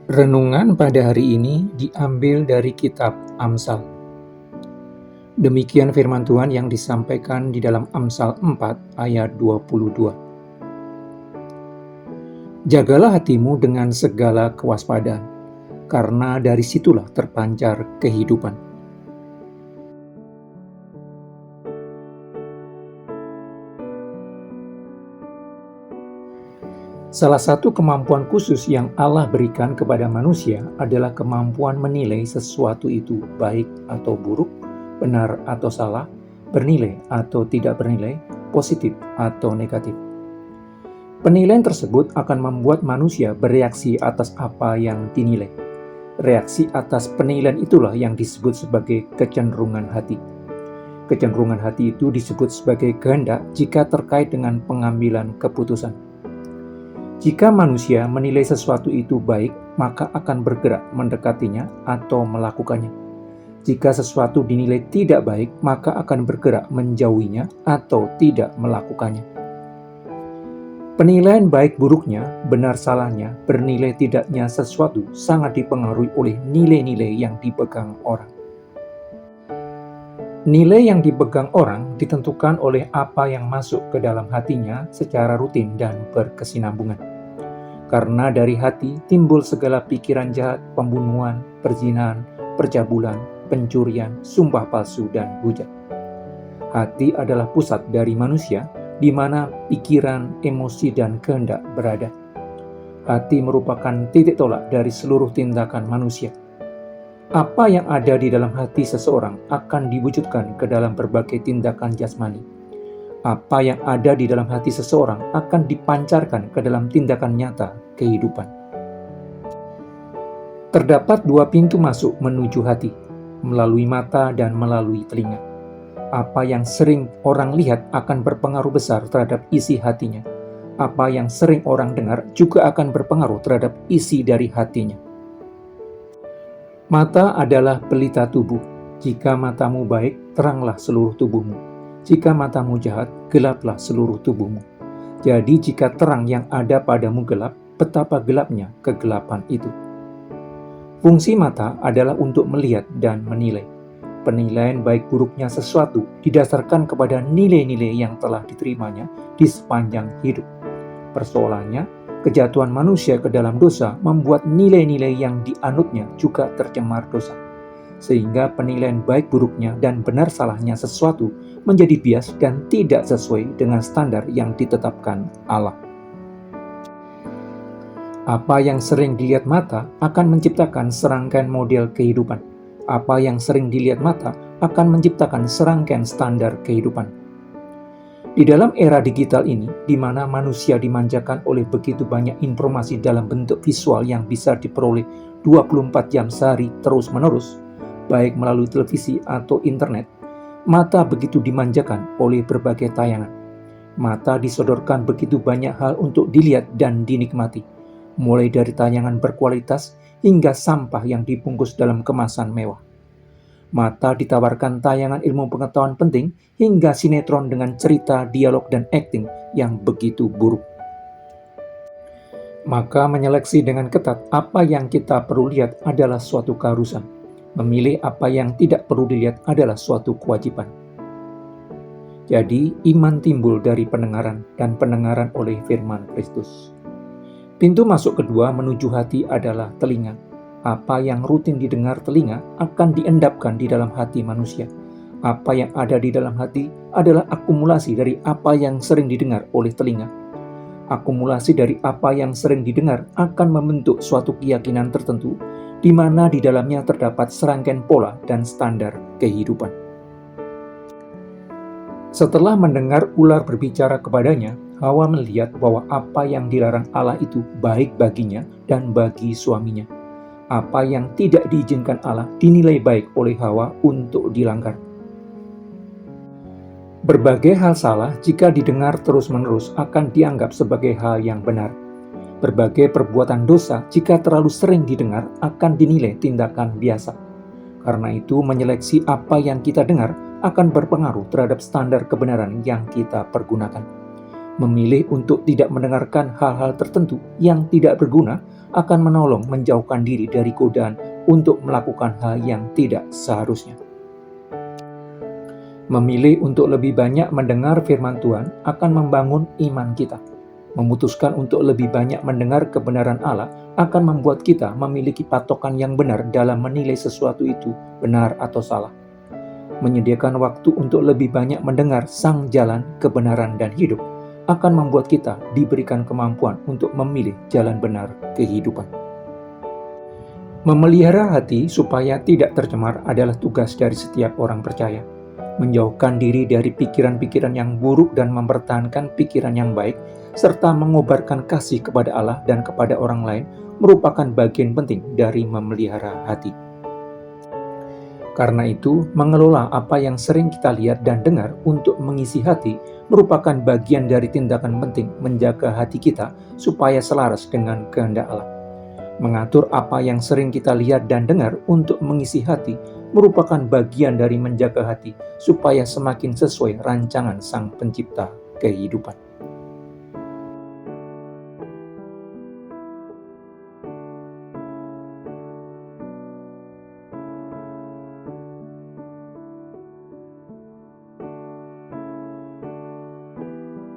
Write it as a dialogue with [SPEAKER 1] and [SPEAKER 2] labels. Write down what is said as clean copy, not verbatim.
[SPEAKER 1] Renungan pada hari ini diambil dari kitab Amsal. Demikian firman Tuhan yang disampaikan di dalam Amsal 4 ayat 22. Jagalah hatimu dengan segala kewaspadaan, karena dari situlah terpancar kehidupan. Salah satu kemampuan khusus yang Allah berikan kepada manusia adalah kemampuan menilai sesuatu itu baik atau buruk, benar atau salah, bernilai atau tidak bernilai, positif atau negatif. Penilaian tersebut akan membuat manusia bereaksi atas apa yang dinilai. Reaksi atas penilaian itulah yang disebut sebagai kecenderungan hati. Kecenderungan hati itu disebut sebagai kehendak jika terkait dengan pengambilan keputusan. Jika manusia menilai sesuatu itu baik, maka akan bergerak mendekatinya atau melakukannya. Jika sesuatu dinilai tidak baik, maka akan bergerak menjauhinya atau tidak melakukannya. Penilaian baik buruknya, benar salahnya, bernilai tidaknya sesuatu sangat dipengaruhi oleh nilai-nilai yang dipegang orang. Nilai yang dipegang orang ditentukan oleh apa yang masuk ke dalam hatinya secara rutin dan berkesinambungan. Karena dari hati timbul segala pikiran jahat, pembunuhan, perzinahan, percabulan, pencurian, sumpah palsu, dan hujat. Hati adalah pusat dari manusia, di mana pikiran, emosi, dan kehendak berada. Hati merupakan titik tolak dari seluruh tindakan manusia. Apa yang ada di dalam hati seseorang akan diwujudkan ke dalam berbagai tindakan jasmani. Apa yang ada di dalam hati seseorang akan dipancarkan ke dalam tindakan nyata kehidupan. Terdapat dua pintu masuk menuju hati, melalui mata dan melalui telinga. Apa yang sering orang lihat akan berpengaruh besar terhadap isi hatinya. Apa yang sering orang dengar juga akan berpengaruh terhadap isi dari hatinya. Mata adalah pelita tubuh. Jika matamu baik, teranglah seluruh tubuhmu. Jika matamu jahat, gelaplah seluruh tubuhmu. Jadi jika terang yang ada padamu gelap, betapa gelapnya kegelapan itu. Fungsi mata adalah untuk melihat dan menilai. Penilaian baik buruknya sesuatu didasarkan kepada nilai-nilai yang telah diterimanya di sepanjang hidup. Persoalannya, kejatuhan manusia ke dalam dosa membuat nilai-nilai yang dianutnya juga tercemar dosa. Sehingga penilaian baik buruknya dan benar salahnya sesuatu menjadi bias dan tidak sesuai dengan standar yang ditetapkan Allah. Apa yang sering dilihat mata akan menciptakan serangkaian model kehidupan. Apa yang sering dilihat mata akan menciptakan serangkaian standar kehidupan. Di dalam era digital ini, di mana manusia dimanjakan oleh begitu banyak informasi dalam bentuk visual yang bisa diperoleh 24 jam sehari terus-menerus, baik melalui televisi atau internet, mata begitu dimanjakan oleh berbagai tayangan. Mata disodorkan begitu banyak hal untuk dilihat dan dinikmati, mulai dari tayangan berkualitas hingga sampah yang dibungkus dalam kemasan mewah. Mata ditawarkan tayangan ilmu pengetahuan penting hingga sinetron dengan cerita, dialog, dan akting yang begitu buruk. Maka menyeleksi dengan ketat apa yang kita perlu lihat adalah suatu keharusan. Memilih apa yang tidak perlu dilihat adalah suatu kewajiban. Jadi, iman timbul dari pendengaran dan pendengaran oleh firman Kristus. Pintu masuk kedua menuju hati adalah telinga. Apa yang rutin didengar telinga akan diendapkan di dalam hati manusia. Apa yang ada di dalam hati adalah akumulasi dari apa yang sering didengar oleh telinga. Akumulasi dari apa yang sering didengar akan membentuk suatu keyakinan tertentu, di mana di dalamnya terdapat serangkaian pola dan standar kehidupan. Setelah mendengar ular berbicara kepadanya, Hawa melihat bahwa apa yang dilarang Allah itu baik baginya dan bagi suaminya. Apa yang tidak diizinkan Allah dinilai baik oleh Hawa untuk dilanggar. Berbagai hal salah jika didengar terus-menerus akan dianggap sebagai hal yang benar. Berbagai perbuatan dosa jika terlalu sering didengar akan dinilai tindakan biasa. Karena itu menyeleksi apa yang kita dengar akan berpengaruh terhadap standar kebenaran yang kita pergunakan. Memilih untuk tidak mendengarkan hal-hal tertentu yang tidak berguna akan menolong menjauhkan diri dari godaan untuk melakukan hal yang tidak seharusnya. Memilih untuk lebih banyak mendengar firman Tuhan akan membangun iman kita. Memutuskan untuk lebih banyak mendengar kebenaran Allah akan membuat kita memiliki patokan yang benar dalam menilai sesuatu itu benar atau salah. Menyediakan waktu untuk lebih banyak mendengar sang jalan, kebenaran, dan hidup akan membuat kita diberikan kemampuan untuk memilih jalan benar kehidupan. Memelihara hati supaya tidak tercemar adalah tugas dari setiap orang percaya. Menjauhkan diri dari pikiran-pikiran yang buruk dan mempertahankan pikiran yang baik, serta mengobarkan kasih kepada Allah dan kepada orang lain merupakan bagian penting dari memelihara hati. Karena itu, mengelola apa yang sering kita lihat dan dengar untuk mengisi hati merupakan bagian dari tindakan penting menjaga hati kita supaya selaras dengan kehendak Allah. Mengatur apa yang sering kita lihat dan dengar untuk mengisi hati merupakan bagian dari menjaga hati supaya semakin sesuai rancangan Sang Pencipta kehidupan.